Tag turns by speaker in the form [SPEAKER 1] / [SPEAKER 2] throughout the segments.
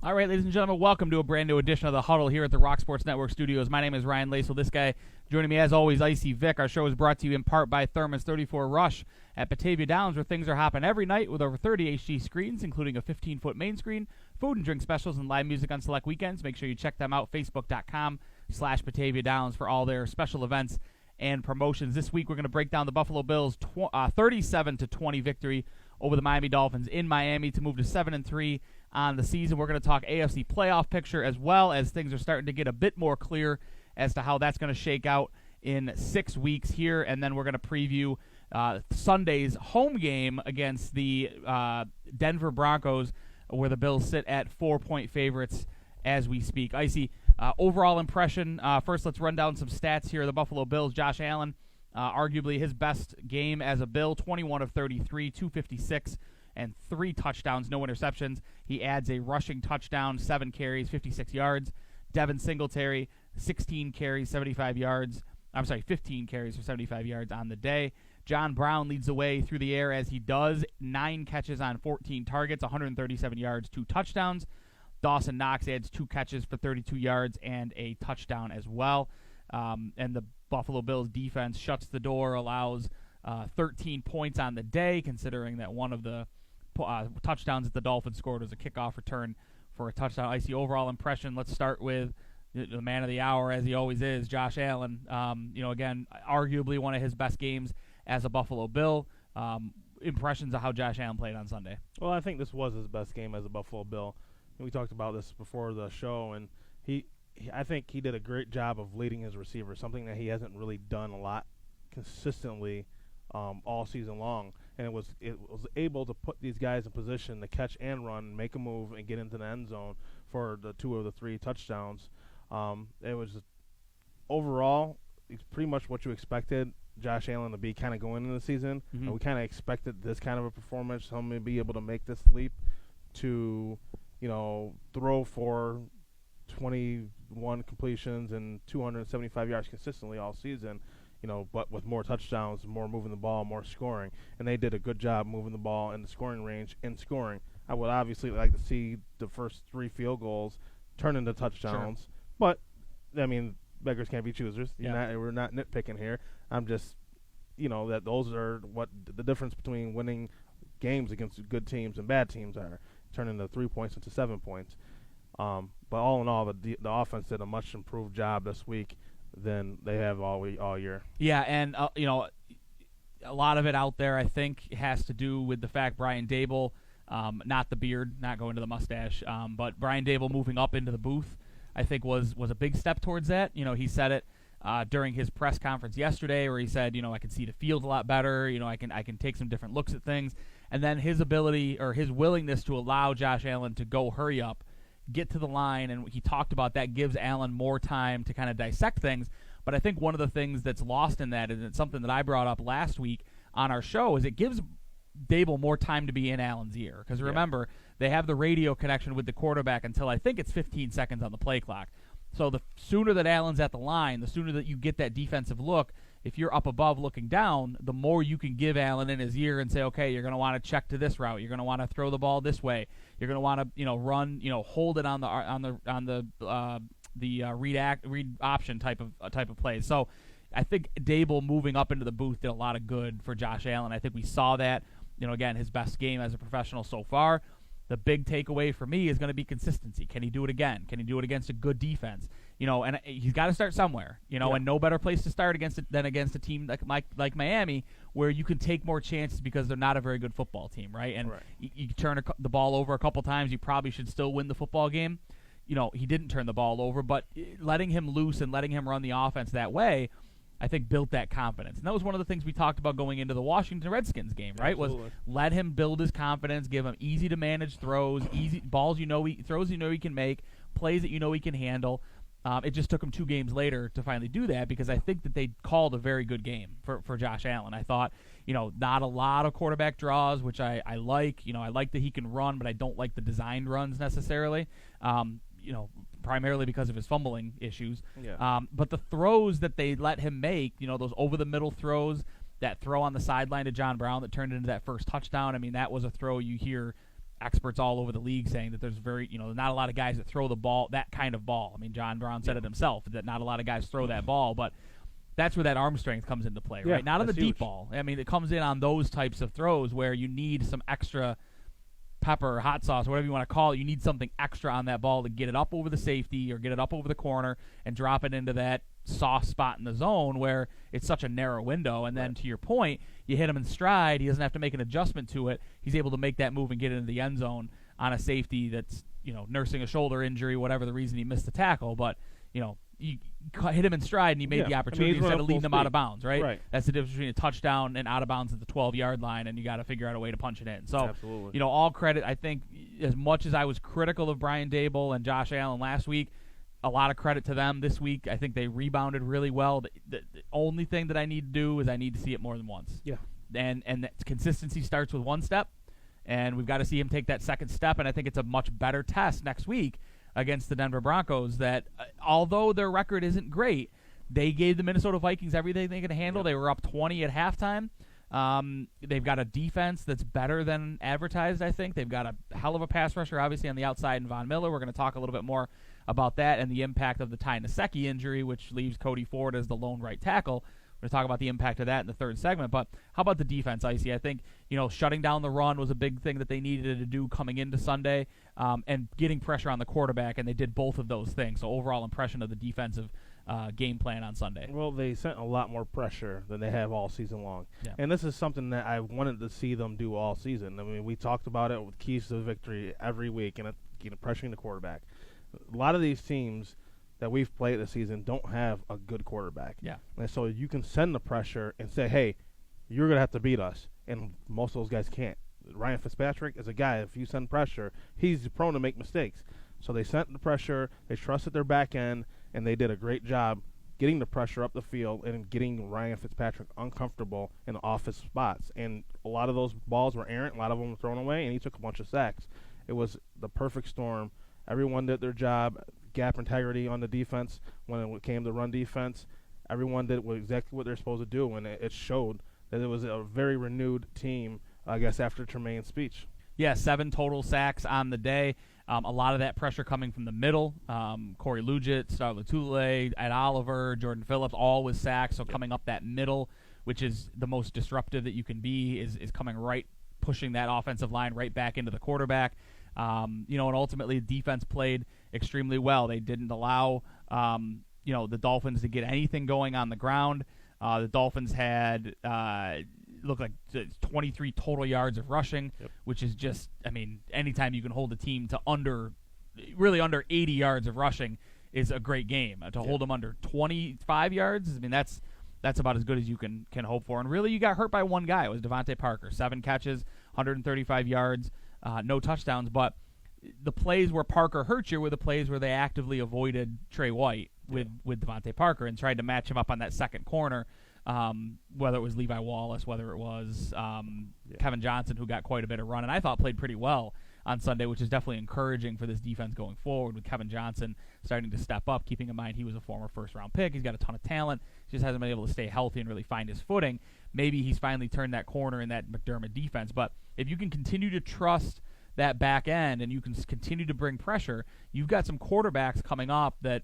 [SPEAKER 1] All right, ladies and gentlemen, welcome to a brand new edition of the Huddle here at the Rock Sports Network studios. My name is Ryan Lasel. This guy joining me, as always, Icy Vic. Our show is brought to you in part by Thurman's 34 Rush at Batavia Downs, where things are hopping every night with over 30 HD screens, including a 15-foot main screen, food and drink specials, and live music on select weekends. Make sure you check them out, facebook.com/Batavia Downs for all their special events and promotions. This week, we're going to break down the Buffalo Bills' 37-20 victory over the Miami Dolphins in Miami to move to 7-3 on the season. We're going to talk AFC playoff picture, as well as things are starting to get a bit more clear as to how that's going to shake out in 6 weeks here. And then we're going to preview Sunday's home game against the Denver Broncos, where the Bills sit at 4-point favorites as we speak. Icy, overall impression. First, let's run down some stats here. The Buffalo Bills, Josh Allen, arguably his best game as a Bill, 21 of 33, 256, and 3 touchdowns, no interceptions. He adds a rushing touchdown, 7 carries, 56 yards. Devin Singletary, 16 carries, 75 yards. 15 carries for 75 yards on the day. John Brown leads the way through the air as he does, 9 catches on 14 targets, 137 yards, 2 touchdowns. Dawson Knox adds 2 catches for 32 yards and a touchdown as well. And the Buffalo Bills defense shuts the door, allows 13 points on the day, considering that one of the touchdowns that the Dolphins scored was a kickoff return for a touchdown. Icy, overall impression. Let's start with the man of the hour, as he always is, Josh Allen. Again, arguably one of his best games as a Buffalo Bill. Impressions of how Josh Allen played on Sunday.
[SPEAKER 2] Well, I think this was his best game as a Buffalo Bill. We talked about this before the show, and I think he did a great job of leading his receivers, something that he hasn't really done a lot consistently all season long. And it was able to put these guys in position to catch and run, make a move, and get into the end zone for the 2 of the 3 touchdowns. It was overall, it's pretty much what you expected Josh Allen to be kind of going into the season.
[SPEAKER 1] Mm-hmm.
[SPEAKER 2] And we kind of expected this kind of a performance, someone to be able to make this leap to, throw for 21 completions and 275 yards consistently all season. But with more touchdowns, more moving the ball, more scoring. And they did a good job moving the ball in the scoring range and scoring. I would obviously like to see the first 3 field goals turn into touchdowns. Sure. But, beggars can't be choosers.
[SPEAKER 1] Yeah.
[SPEAKER 2] We're not nitpicking here. I'm just, that those are what the difference between winning games against good teams and bad teams are, turning the 3 points into 7 points. But all in all, the offense did a much improved job this week than they have all year.
[SPEAKER 1] Yeah, and a lot of it out there, I think, has to do with the fact Brian Daboll, not the beard, not going to the mustache, but Brian Daboll moving up into the booth, I think was a big step towards that. He said it during his press conference yesterday, where he said, I can see the field a lot better. I can take some different looks at things, and then his ability or his willingness to allow Josh Allen to go hurry up, get to the line, and he talked about that gives Allen more time to kind of dissect things. But I think one of the things that's lost in that, and it's something that I brought up last week on our show, is it gives Daboll more time to be in Allen's ear. Because remember, they have the radio connection with the quarterback until I think it's 15 seconds on the play clock. So the sooner that Allen's at the line, the sooner that you get that defensive look, if you're up above looking down, the more you can give Allen in his ear and say, okay, you're going to want to check to this route. You're going to want to throw the ball this way. You're going to want to, run, hold it on the read option type of plays. So I think Daboll moving up into the booth did a lot of good for Josh Allen. I think we saw that, again, his best game as a professional so far. The big takeaway for me is going to be consistency. Can he do it again? Can he do it against a good defense? And he's got to start somewhere, and no better place to start than against a team like Miami, where you can take more chances because they're not a very good football team, right? And you turn the ball over a couple times, you probably should still win the football game. He didn't turn the ball over, but letting him loose and letting him run the offense that way, I think, built that confidence. And that was one of the things we talked about going into the Washington Redskins game, right?
[SPEAKER 2] Absolutely.
[SPEAKER 1] Was let him build his confidence, give him easy-to-manage throws, easy balls throws he can make, plays that he can handle. It just took him 2 games later to finally do that, because I think that they called a very good game for Josh Allen. I thought, not a lot of quarterback draws, which I like. I like that he can run, but I don't like the designed runs necessarily. Primarily because of his fumbling issues.
[SPEAKER 2] Yeah.
[SPEAKER 1] But the throws that they let him make, those over-the-middle throws, that throw on the sideline to John Brown that turned into that first touchdown, that was a throw you hear experts all over the league saying that there's not a lot of guys that throw the ball, that kind of ball. I mean, John Brown said it himself, that not a lot of guys throw that ball, but that's where that arm strength comes into play, right? Not on the deep ball. I mean, it comes in on those types of throws where you need some extra pepper, hot sauce, whatever you want to call it. You need something extra on that ball to get it up over the safety or get it up over the corner and drop it into that soft spot in the zone where it's such a narrow window. And then to your point, you hit him in stride. He doesn't have to make an adjustment to it. He's able to make that move and get into the end zone on a safety that's, nursing a shoulder injury, whatever the reason he missed the tackle. But, you hit him in stride and he made the opportunity instead of leading him out of bounds, right? That's the difference between a touchdown and out of bounds at the 12-yard line, and you got to figure out a way to punch it in. So, all credit. I think as much as I was critical of Brian Dable and Josh Allen last week, a lot of credit to them this week. I think they rebounded really well. The only thing that I need to do is I need to see it more than once.
[SPEAKER 2] Yeah.
[SPEAKER 1] And that consistency starts with one step, and we've got to see him take that second step, and I think it's a much better test next week against the Denver Broncos that, although their record isn't great, they gave the Minnesota Vikings everything they could handle. Yep. They were up 20 at halftime. They've got a defense that's better than advertised, I think. They've got a hell of a pass rusher, obviously, on the outside in Von Miller. We're going to talk a little bit more about that and the impact of the Ty Nsekhe injury, which leaves Cody Ford as the lone right tackle. We're going to talk about the impact of that in the third segment. But how about the defense, Icy? I think, shutting down the run was a big thing that they needed to do coming into Sunday, and getting pressure on the quarterback, and they did both of those things. So overall impression of the defensive game plan on Sunday.
[SPEAKER 2] Well, they sent a lot more pressure than they have all season long. Yeah. And this is something that I wanted to see them do all season. I mean, we talked about it with keys to victory every week, and pressuring the quarterback. A lot of these teams that we've played this season don't have a good quarterback.
[SPEAKER 1] Yeah.
[SPEAKER 2] And so you can send the pressure and say, hey, you're going to have to beat us. And most of those guys can't. Ryan Fitzpatrick is a guy, if you send pressure, he's prone to make mistakes. So they sent the pressure, they trusted their back end, and they did a great job getting the pressure up the field and getting Ryan Fitzpatrick uncomfortable in off his spots. And a lot of those balls were errant, a lot of them were thrown away, and he took a bunch of sacks. It was the perfect storm. Everyone did their job. Gap integrity on the defense when it came to run defense. Everyone did exactly what they're supposed to do, and it showed that it was a very renewed team, I guess, after Tremaine's speech.
[SPEAKER 1] Yeah, 7 total sacks on the day. A lot of that pressure coming from the middle. Corey Lugitt, Star Lotulelei, Ed Oliver, Jordan Phillips, all with sacks. So coming up that middle, which is the most disruptive that you can be, is coming right, pushing that offensive line right back into the quarterback. And ultimately the defense played extremely well. They didn't allow, the Dolphins to get anything going on the ground. The Dolphins had, looked like 23 total yards of rushing, which is just, anytime you can hold a team to under 80 yards of rushing is a great game. To hold them under 25 yards, that's about as good as you can hope for. And really, you got hurt by one guy. It was Devontae Parker. 7 catches, 135 yards. No touchdowns, but the plays where Parker hurt you were the plays where they actively avoided Trey White with Devontae Parker and tried to match him up on that second corner, whether it was Levi Wallace, whether it was Kevin Johnson, who got quite a bit of run, and I thought played pretty well on Sunday, which is definitely encouraging for this defense going forward with Kevin Johnson starting to step up, keeping in mind he was a former first-round pick. He's got a ton of talent. He just hasn't been able to stay healthy and really find his footing. Maybe he's finally turned that corner in that McDermott defense, but if you can continue to trust that back end and you can continue to bring pressure, you've got some quarterbacks coming up that,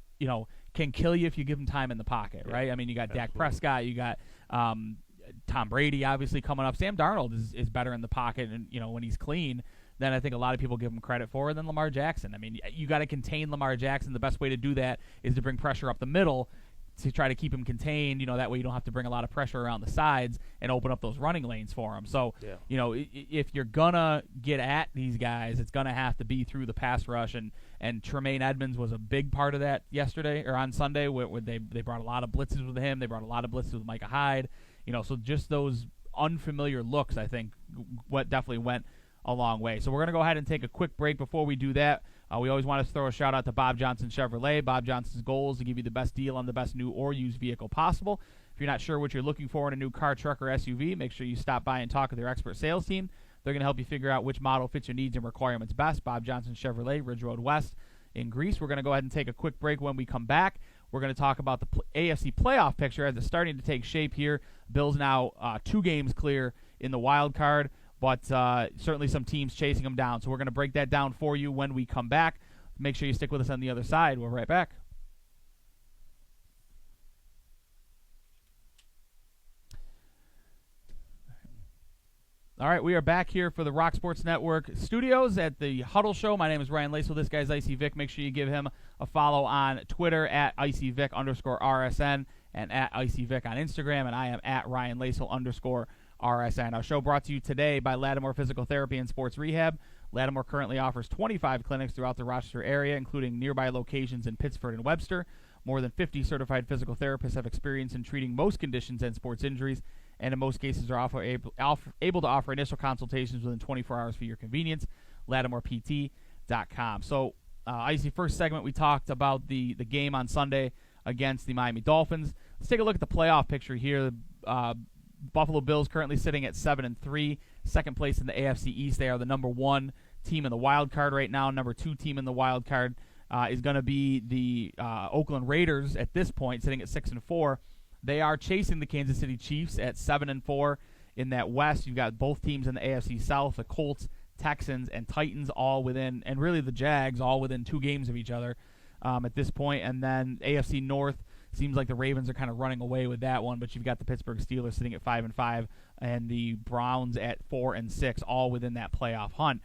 [SPEAKER 1] can kill you if you give them time in the pocket, right? You got Dak Prescott, you got Tom Brady obviously coming up. Sam Darnold is better in the pocket and, when he's clean than I think a lot of people give him credit for, than Lamar Jackson. You got to contain Lamar Jackson. The best way to do that is to bring pressure up the middle to try to keep him contained. That way you don't have to bring a lot of pressure around the sides and open up those running lanes for him. So, if you're going to get at these guys, it's going to have to be through the pass rush. And Tremaine Edmonds was a big part of that yesterday or on Sunday where they brought a lot of blitzes with him. They brought a lot of blitzes with Micah Hyde. So just those unfamiliar looks, I think, definitely went a long way. So we're going to go ahead and take a quick break. Before we do that, we always want to throw a shout-out to Bob Johnson Chevrolet. Bob Johnson's goal is to give you the best deal on the best new or used vehicle possible. If you're not sure what you're looking for in a new car, truck, or SUV, make sure you stop by and talk with their expert sales team. They're going to help you figure out which model fits your needs and requirements best. Bob Johnson Chevrolet, Ridge Road West in Greece. We're going to go ahead and take a quick break. When we come back, we're going to talk about the AFC playoff picture as it's starting to take shape here. Bills now 2 games clear in the wild card. but certainly some teams chasing them down. So we're going to break that down for you when we come back. Make sure you stick with us on the other side. We're right back. All right, we are back here for the Rock Sports Network studios at the Huddle Show. My name is Ryan Lace. This guy's Icy Vic. Make sure you give him a follow on Twitter at IcyVic_RSN and at IcyVic on Instagram. And I am at Ryan Lace_RSN. Our show brought to you today by Lattimore Physical Therapy and Sports Rehab. Lattimore currently offers 25 clinics throughout the Rochester area, including nearby locations in Pittsford and Webster. More than 50 certified physical therapists have experience in treating most conditions and sports injuries, and in most cases are able to offer initial consultations within 24 hours for your convenience. LattimorePT.com. So, Icy, first segment we talked about the game on Sunday against the Miami Dolphins. Let's take a look at the playoff picture here. Buffalo Bills currently sitting at 7-3, second place in the AFC East. They are the number 1 team in the wild card right now. Number 2 team in the wild card is going to be the Oakland Raiders at this point, sitting at 6-4. They are chasing the Kansas City Chiefs at 7-4 in that West. You've got both teams in the AFC South, the Colts, Texans, and Titans all within, and really the Jags all within 2 games of each other at this point. And then AFC North, seems like the Ravens are kind of running away with that one, but you've got the Pittsburgh Steelers sitting at 5-5 and the Browns at 4-6, all within that playoff hunt.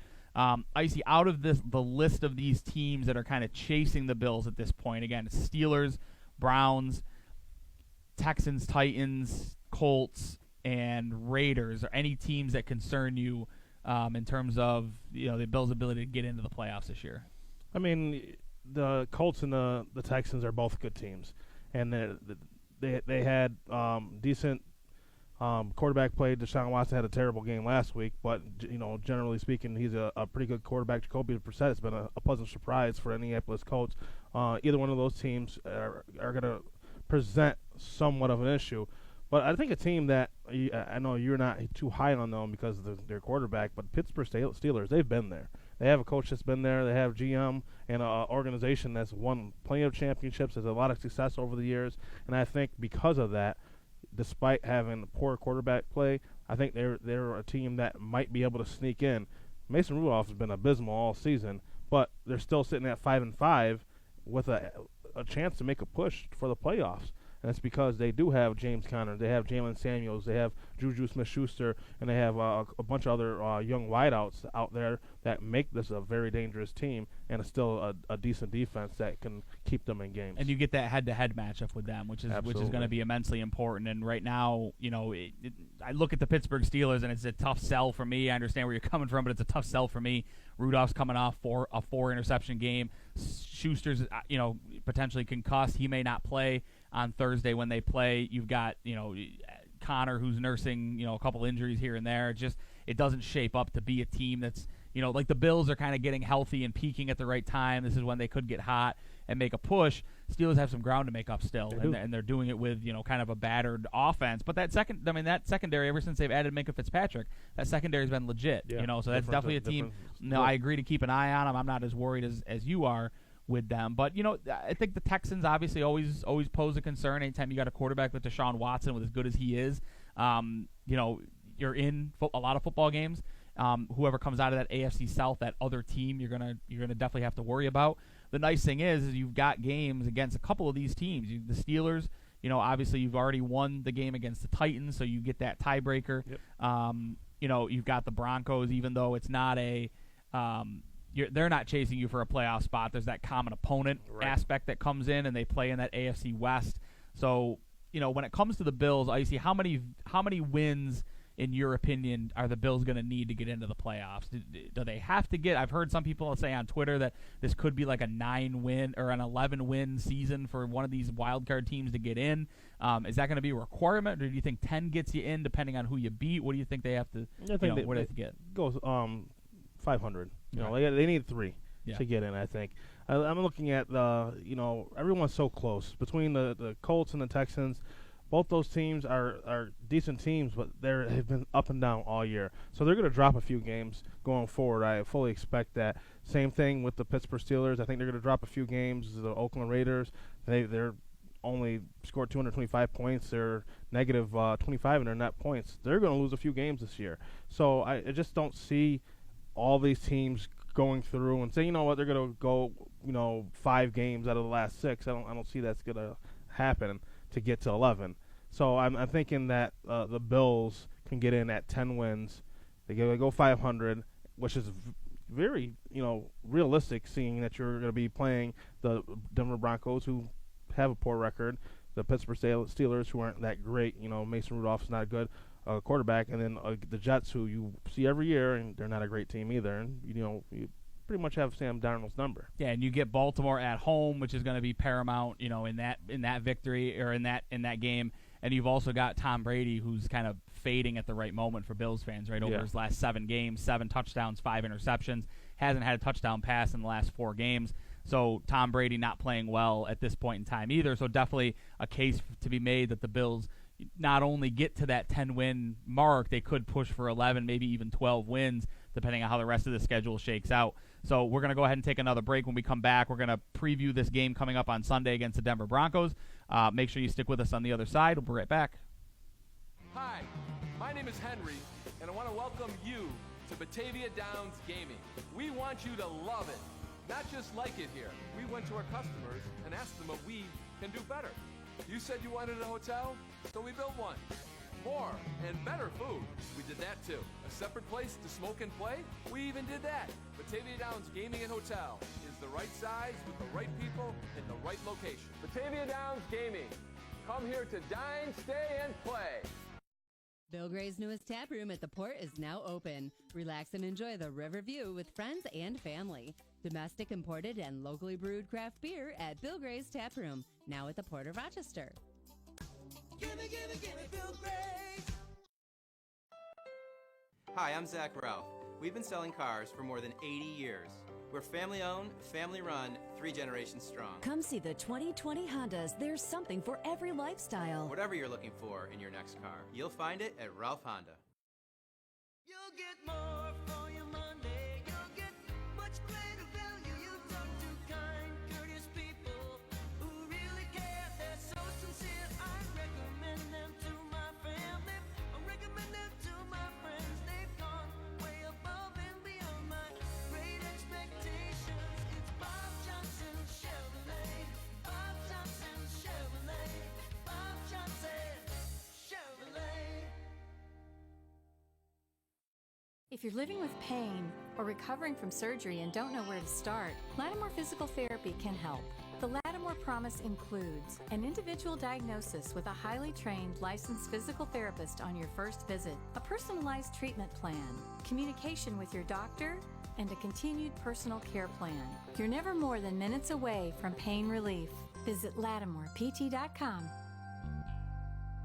[SPEAKER 1] Icy, out of the list of these teams that are kind of chasing the Bills at this point, again, it's Steelers, Browns, Texans, Titans, Colts, and Raiders. Are any teams that concern you in terms of the Bills' ability to get into the playoffs this year?
[SPEAKER 2] I mean, the Colts and the Texans are both good teams, and they had decent quarterback play. Deshaun Watson had a terrible game last week, but generally speaking, he's a pretty good quarterback. Jacoby Brissett has been a pleasant surprise for Indianapolis Colts. Either one of those teams are going to present somewhat of an issue. But I think a team that I know you're not too high on them because of their quarterback, but Pittsburgh Steelers, they've been there. They have a coach that's been there. They have GM and an organization that's won plenty of championships, has a lot of success over the years. And I think because of that, despite having poor quarterback play, I think they're a team that might be able to sneak in. Mason Rudolph has been abysmal all season, but they're still sitting at 5-5 with a chance to make a push for the playoffs. And it's because they do have James Conner, they have Jalen Samuels, they have Juju Smith-Schuster, and they have a bunch of other young wideouts out there that make this a very dangerous team and still a decent defense that can keep them in games.
[SPEAKER 1] And you get that head-to-head matchup with them, which is going to be immensely important. And right now, I look at the Pittsburgh Steelers, and it's a tough sell for me. I understand where you're coming from, but it's a tough sell for me. Rudolph's coming off a 4-interception game. Schuster's, potentially concussed. He may not play on Thursday when they play. You've got, Connor, who's nursing, a couple injuries here and there. It doesn't shape up to be a team that's, like the Bills are kind of getting healthy and peaking at the right time. This is when they could get hot and make a push. Steelers have some ground to make up still, and they're doing it with, kind of a battered offense. But that secondary, ever since they've added Minkah Fitzpatrick, that secondary's been legit, so that's definitely a team. I agree to keep an eye on them. I'm not as worried as you are with them. But, I think the Texans obviously always pose a concern anytime you got a quarterback like Deshaun Watson with as good as he is. You're in a lot of football games. Whoever comes out of that AFC South, that other team, you're gonna definitely have to worry about. The nice thing is you've got games against a couple of these teams. The Steelers, obviously you've already won the game against the Titans, so you get that tiebreaker. Yep. You've got the Broncos, even though it's not they're not chasing you for a playoff spot. There's that common opponent aspect that comes in, and they play in that AFC West. So, when it comes to the Bills, Icy, how many wins, in your opinion, are the Bills going to need to get into the playoffs? Do they have to get? I've heard some people say on Twitter that this could be like a 9-win or an 11-win season for one of these wild card teams to get in. Is that going to be a requirement, or do you think 10 gets you in depending on who you beat? What do you think they have to? What do they have to get?
[SPEAKER 2] Goes 500. They need 3 to get in. I think. I'm looking at everyone's so close between the Colts and the Texans. Both those teams are decent teams, but they've been up and down all year. So they're going to drop a few games going forward. I fully expect that. Same thing with the Pittsburgh Steelers. I think they're going to drop a few games. The Oakland Raiders, they're only scored 225 points. They're negative 25 in their net points. They're going to lose a few games this year. So I just don't see all these teams going through and say, you know what, they're going to go, 5 games out of the last 6. I don't see that's going to happen to get to 11. So I'm thinking that the Bills can get in at 10 wins. They go 500, which is very, realistic, seeing that you're going to be playing the Denver Broncos, who have a poor record, the Pittsburgh Steelers, who aren't that great. Mason Rudolph's not a good quarterback, and then the Jets, who you see every year, and they're not a great team either. And you pretty much have Sam Darnold's number.
[SPEAKER 1] Yeah, and you get Baltimore at home, which is going to be paramount, in that victory or in that game. And you've also got Tom Brady, who's kind of fading at the right moment for Bills fans, right? Over his last 7 games, 7 touchdowns, 5 interceptions. Hasn't had a touchdown pass in the last 4 games. So Tom Brady not playing well at this point in time either. So definitely a case to be made that the Bills not only get to that 10-win mark, they could push for 11, maybe even 12 wins, depending on how the rest of the schedule shakes out. So we're going to go ahead and take another break. When we come back, we're going to preview this game coming up on Sunday against the Denver Broncos. Make sure you stick with us on the other side. We'll be right back.
[SPEAKER 3] Hi, my name is Henry, and I want to welcome you to Batavia Downs Gaming. We want you to love it, not just like it here. We went to our customers and asked them what we can do better. You said you wanted a hotel, so we built one. More and better food, we did that too. A separate place to smoke and play, we even did that. Batavia Downs Gaming and Hotel is the right size with the right people in the right location. Batavia Downs Gaming, come here to dine, stay, and play.
[SPEAKER 4] Bill Gray's newest tap room at the Port is now open. Relax and enjoy the river view with friends and family. Domestic, imported, and locally brewed craft beer at Bill Gray's Tap Room, now at the Port of Rochester.
[SPEAKER 5] Gimme, Bill Gray.
[SPEAKER 6] Hi, I'm Zach Ralph. We've been selling cars for more than 80 years. We're family-owned, family-run, 3 generations strong.
[SPEAKER 7] Come see the 2020 Hondas. There's something for every lifestyle.
[SPEAKER 6] Whatever you're looking for in your next car, you'll find it at Ralph Honda.
[SPEAKER 5] You'll get more for your money. You'll get much greater value. You talk to kind, courteous people who really care. They're so sincere. I recommend them to my family. I recommend them to my friends. They've gone way above and beyond my great expectations. It's Bob Johnson Chevrolet. Bob Johnson Chevrolet. Bob Johnson Chevrolet.
[SPEAKER 8] If you're living with pain or recovering from surgery and don't know where to start, Lattimore Physical Therapy can help. The Lattimore Promise includes an individual diagnosis with a highly trained licensed physical therapist on your first visit, a personalized treatment plan, communication with your doctor, and a continued personal care plan. You're never more than minutes away from pain relief. Visit LattimorePT.com.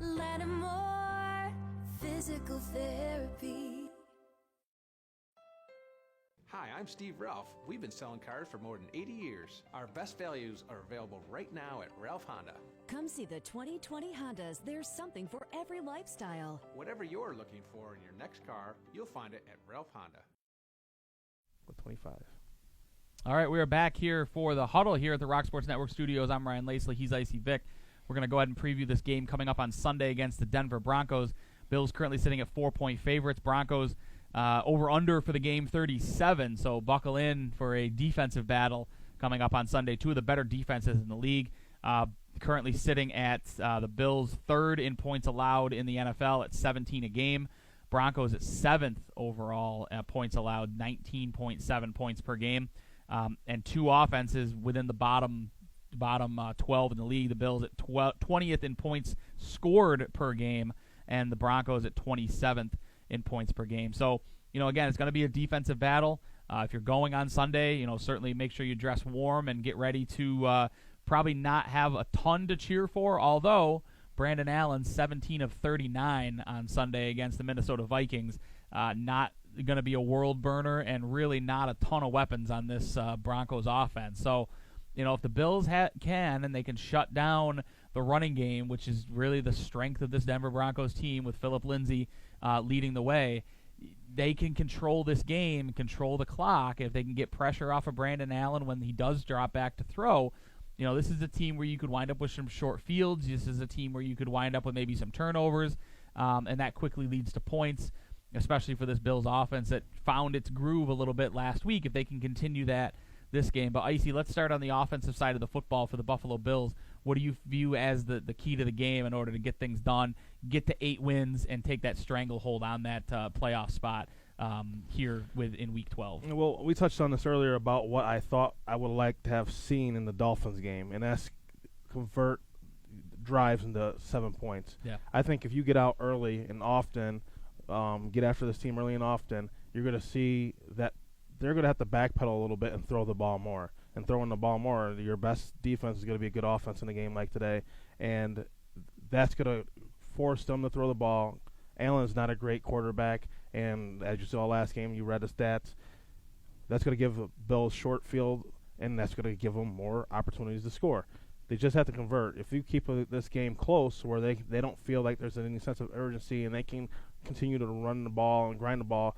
[SPEAKER 5] Lattimore Physical Therapy.
[SPEAKER 9] Hi, I'm Steve Ralph. We've been selling cars for more than 80 years. Our best values are available right now at Ralph Honda.
[SPEAKER 7] Come see the 2020 Hondas. There's something for every lifestyle.
[SPEAKER 9] Whatever you're looking for in your next car, you'll find it at Ralph Honda.
[SPEAKER 2] 25.
[SPEAKER 1] All right, we are back here for the Huddle here at the Rock Sports Network studios. I'm Ryan Lacey. He's Icy Vic. We're going to go ahead and preview this game coming up on Sunday against the Denver Broncos. Bills currently sitting at 4-point favorites. Broncos over-under for the game 37, so buckle in for a defensive battle coming up on Sunday. 2 of the better defenses in the league. Currently sitting at the Bills 3rd in points allowed in the NFL at 17 a game. Broncos at 7th overall at points allowed, 19.7 points per game. And 2 offenses within the bottom 12 in the league. The Bills at 20th in points scored per game, and the Broncos at 27th in points per game. So, again, it's going to be a defensive battle. If you're going on Sunday, certainly make sure you dress warm and get ready to probably not have a ton to cheer for, although Brandon Allen, 17 of 39 on Sunday against the Minnesota Vikings, not going to be a world burner and really not a ton of weapons on this Broncos offense. So, if the Bills can and they can shut down the running game, which is really the strength of this Denver Broncos team with Phillip Lindsay leading the way, they can control this game, control the clock. If they can get pressure off of Brandon Allen when he does drop back to throw, this is a team where you could wind up with some short fields. This is a team where you could wind up with maybe some turnovers, and that quickly leads to points, especially for this Bills offense that found its groove a little bit last week. If they can continue that this game. But Icy, let's start on the offensive side of the football for the Buffalo Bills. What do you view as the key to the game in order to get things done, get to 8 wins, and take that stranglehold on that playoff spot here in Week 12?
[SPEAKER 2] Well, we touched on this earlier about what I thought I would like to have seen in the Dolphins game, and that's convert drives into 7 points.
[SPEAKER 1] Yeah.
[SPEAKER 2] I think if you get out early and often, get after this team early and often, you're going to see that they're going to have to backpedal a little bit and throw the ball more. And throwing the ball more, your best defense is going to be a good offense in a game like today. And that's going to force them to throw the ball. Allen's not a great quarterback. And as you saw last game, you read the stats. That's going to give the Bills short field, and that's going to give them more opportunities to score. They just have to convert. If you keep this game close where they don't feel like there's any sense of urgency and they can continue to run the ball and grind the ball,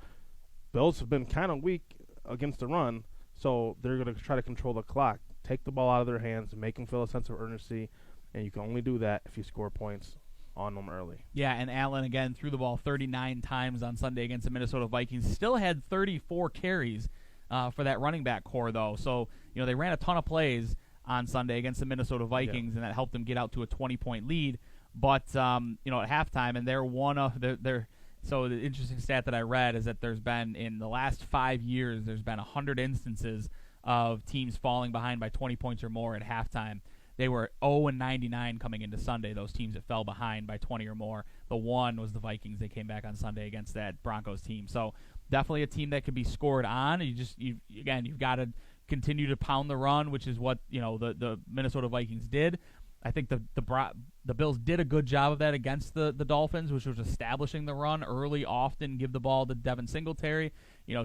[SPEAKER 2] Bills have been kind of weak against the run, so they're going to try to control the clock, take the ball out of their hands, make them feel a sense of urgency, and you can only do that if you score points on them early.
[SPEAKER 1] Yeah, and Allen, again, threw the ball 39 times on Sunday against the Minnesota Vikings. Still had 34 carries for that running back core, though. So, they ran a ton of plays on Sunday against the Minnesota Vikings, and that helped them get out to a 20-point lead. But, at halftime, and they're one of their so the interesting stat that I read is that there's been, in the last 5 years, there's been 100 instances of teams falling behind by 20 points or more at halftime. They were 0-99 coming into Sunday, those teams that fell behind by 20 or more. The one was the Vikings. They came back on Sunday against that Broncos team. So definitely a team that could be scored on. You've got to continue to pound the run, which is what the Minnesota Vikings did. I think the Bills did a good job of that against the Dolphins, which was establishing the run early, often give the ball to Devin Singletary,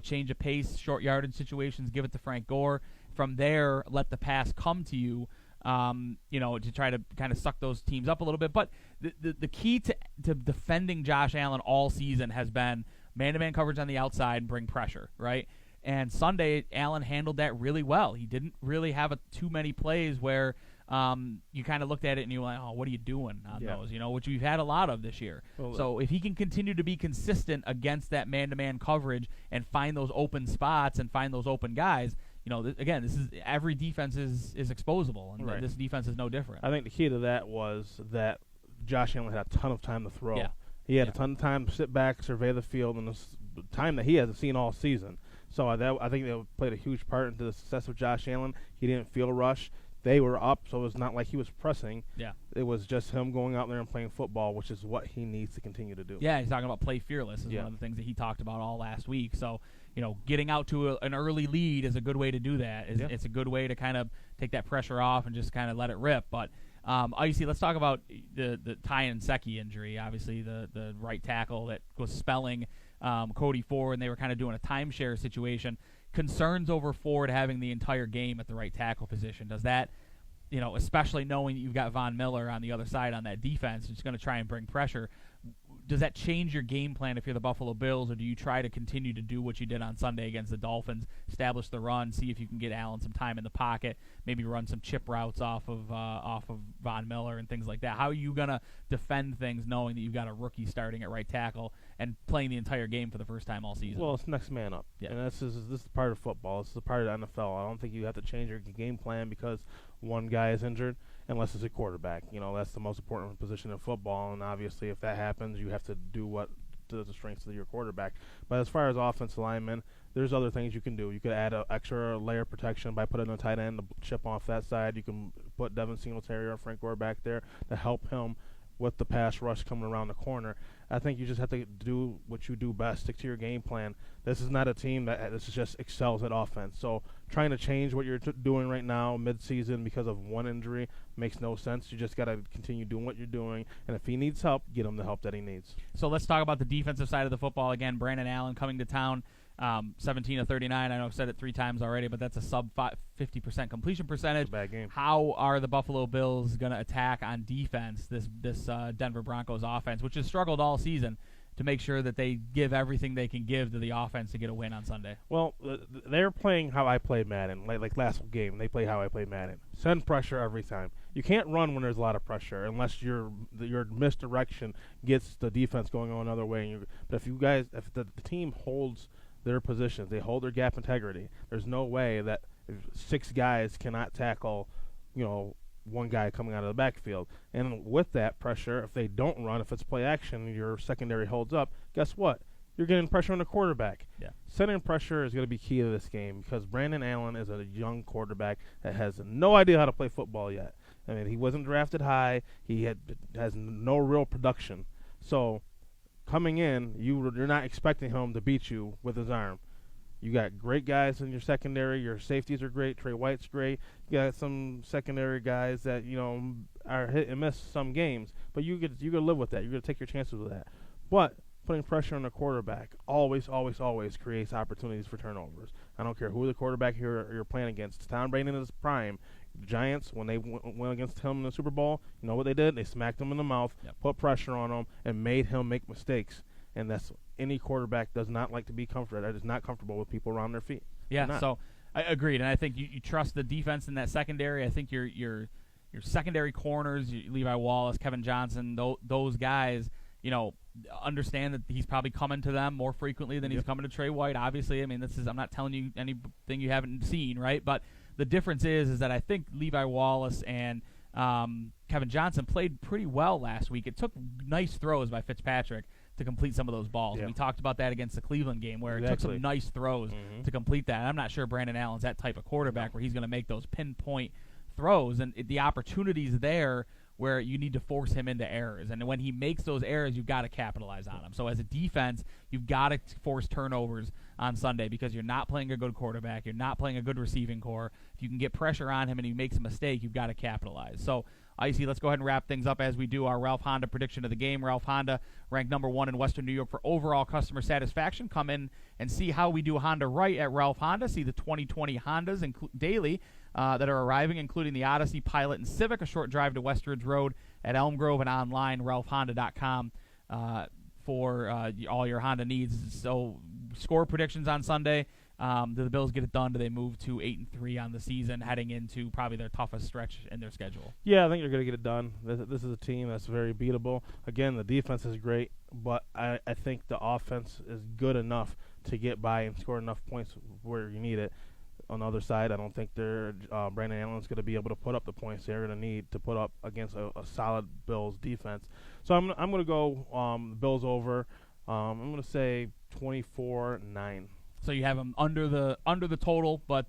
[SPEAKER 1] change of pace, short yardage situations, give it to Frank Gore. From there, let the pass come to you, to try to kind of suck those teams up a little bit. But the key to defending Josh Allen all season has been man-to-man coverage on the outside and bring pressure, right? And Sunday, Allen handled that really well. He didn't really have too many plays where you kind of looked at it and you were like, oh, what are you doing on those? Which we've had a lot of this year. Well, so if he can continue to be consistent against that man-to-man coverage and find those open spots and find those open guys, again, this is every defense is exposable, and
[SPEAKER 2] right.
[SPEAKER 1] This defense is no different.
[SPEAKER 2] I think the key to that was that Josh Allen had a ton of time to throw.
[SPEAKER 1] Yeah.
[SPEAKER 2] He had a ton of time to sit back, survey the field, and the time that he hasn't seen all season. So I think that played a huge part into the success of Josh Allen. He didn't feel rush. They were up, so it was not like he was pressing.
[SPEAKER 1] Yeah.
[SPEAKER 2] It was just him going out there and playing football, which is what he needs to continue to do.
[SPEAKER 1] Yeah, he's talking about play fearless is one of the things that he talked about all last week. So, getting out to an early lead is a good way to do that. It's a good way to kind of take that pressure off and just kind of let it rip. But, obviously, let's talk about the Ty Nsekhe injury. Obviously, the right tackle that was spelling Cody Ford, and they were kind of doing a timeshare situation. Concerns over Ford having the entire game at the right tackle position. Does that, especially knowing that you've got Von Miller on the other side on that defense, it's going to try and bring pressure, does that change your game plan if you're the Buffalo Bills, or do you try to continue to do what you did on Sunday against the Dolphins, establish the run, see if you can get Allen some time in the pocket, maybe run some chip routes off of Von Miller and things like that? How are you going to defend things knowing that you've got a rookie starting at right tackle and playing the entire game for the first time all season?
[SPEAKER 2] Well, it's next man up.
[SPEAKER 1] Yeah.
[SPEAKER 2] And this is part of football. This is part of the NFL. I don't think you have to change your game plan because one guy is injured, unless it's a quarterback. That's the most important position in football, and obviously if that happens, you have to do what to the strengths of your quarterback. But as far as offensive linemen, there's other things you can do. You could add an extra layer of protection by putting a tight end to chip off that side. You can put Devin Singletary or Frank Gore back there to help him with the pass rush coming around the corner. I think you just have to do what you do best, stick to your game plan. This is not a team that just excels at offense. So trying to change what you're doing right now mid-season because of one injury makes no sense. You just got to continue doing what you're doing, and if he needs help, get him the help that he needs.
[SPEAKER 1] So let's talk about the defensive side of the football again. Brandon Allen coming to town. 17 of 39. I know I've said it 3 times already, but that's a sub 50% completion percentage.
[SPEAKER 2] It's a bad game.
[SPEAKER 1] How are the Buffalo Bills going to attack on defense this Denver Broncos offense, which has struggled all season? to make sure that they give everything they can give to the offense to get a win on Sunday.
[SPEAKER 2] Well, they're playing how I play Madden. Like last game, they play how I play Madden. Send pressure every time. You can't run when there's a lot of pressure unless your misdirection gets the defense going another way. But if the team holds their positions, they hold their gap integrity, there's no way that 6 guys cannot tackle, one guy coming out of the backfield. And with that pressure, if they don't run, if it's play action, your secondary holds up, guess what? You're getting pressure on the quarterback.
[SPEAKER 1] Yeah.
[SPEAKER 2] Sending pressure is going to be key to this game because Brandon Allen is a young quarterback that has no idea how to play football yet. I mean, he wasn't drafted high. He has no real production. So coming in, you're not expecting him to beat you with his arm. You got great guys in your secondary. Your safeties are great. Trey White's great. You got some secondary guys that are hit and miss some games, but you could live with that. You're gonna take your chances with that. But putting pressure on the quarterback always creates opportunities for turnovers. I don't care who the quarterback you're playing against. Tom Brady in his prime. The Giants, when they went against him in the Super Bowl, you know what they did? They smacked him in the mouth, put pressure on him, and made him make mistakes. And that's any quarterback does not like to be comfortable. That is not comfortable with people around their feet.
[SPEAKER 1] Yeah, so I agreed, and I think you trust the defense in that secondary. I think your secondary corners, Levi Wallace, Kevin Johnson, those guys, understand that he's probably coming to them more frequently than he's coming to Trey White. Obviously, I mean, I'm not telling you anything you haven't seen, right? But the difference is that I think Levi Wallace and Kevin Johnson played pretty well last week. It took nice throws by Fitzpatrick to complete some of those balls.
[SPEAKER 2] Yeah.
[SPEAKER 1] We talked about that against the Cleveland game where it took some nice throws to complete that. And I'm not sure Brandon Allen's that type of quarterback where he's going to make those pinpoint throws. And the opportunity's there where you need to force him into errors. And when he makes those errors, you've got to capitalize on them. So as a defense, you've got to force turnovers on Sunday because you're not playing a good quarterback. You're not playing a good receiving core. If you can get pressure on him and he makes a mistake, you've got to capitalize. So, Icy, let's go ahead and wrap things up as we do our Ralph Honda prediction of the game. Ralph Honda ranked number 1 in Western New York for overall customer satisfaction. Come in and see how we do Honda right at Ralph Honda. See the 2020 Hondas daily that are arriving, including the Odyssey, Pilot, and Civic, a short drive to Westridge Road at Elm Grove, and online, ralphhonda.com for all your Honda needs. So score predictions on Sunday. Do the Bills get it done? Do they move to 8-3 on the season, heading into probably their toughest stretch in their schedule?
[SPEAKER 2] Yeah, I think they're going to get it done. This is a team that's very beatable. Again, the defense is great, but I think the offense is good enough to get by and score enough points where you need it. On the other side, I don't think Brandon Allen's going to be able to put up the points they're going to need to put up against a solid Bills defense. So I'm going to go Bills over. I'm going to say 24-9.
[SPEAKER 1] So you have them under the total, but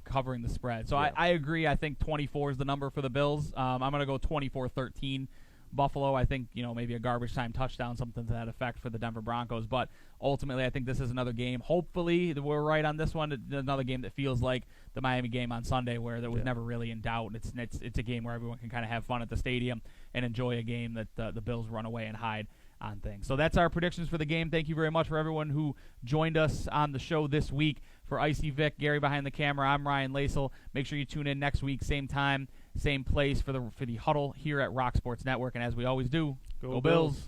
[SPEAKER 1] covering the spread. So yeah. I agree. I think 24 is the number for the Bills. I'm going to go 24-13. Buffalo, I think, maybe a garbage time touchdown, something to that effect for the Denver Broncos. But ultimately, I think this is another game. Hopefully, we're right on this one. Another game that feels like the Miami game on Sunday, where there was never really in doubt. It's a game where everyone can kind of have fun at the stadium and enjoy a game that the Bills run away and hide on things. So that's our predictions for the game. Thank you very much for everyone who joined us on the show this week. For Icy Vic, Gary behind the camera, I'm Ryan Lasel. Make sure you tune in next week, same time, same place for the Huddle here at Rock Sports Network. And as we always do, go Bills.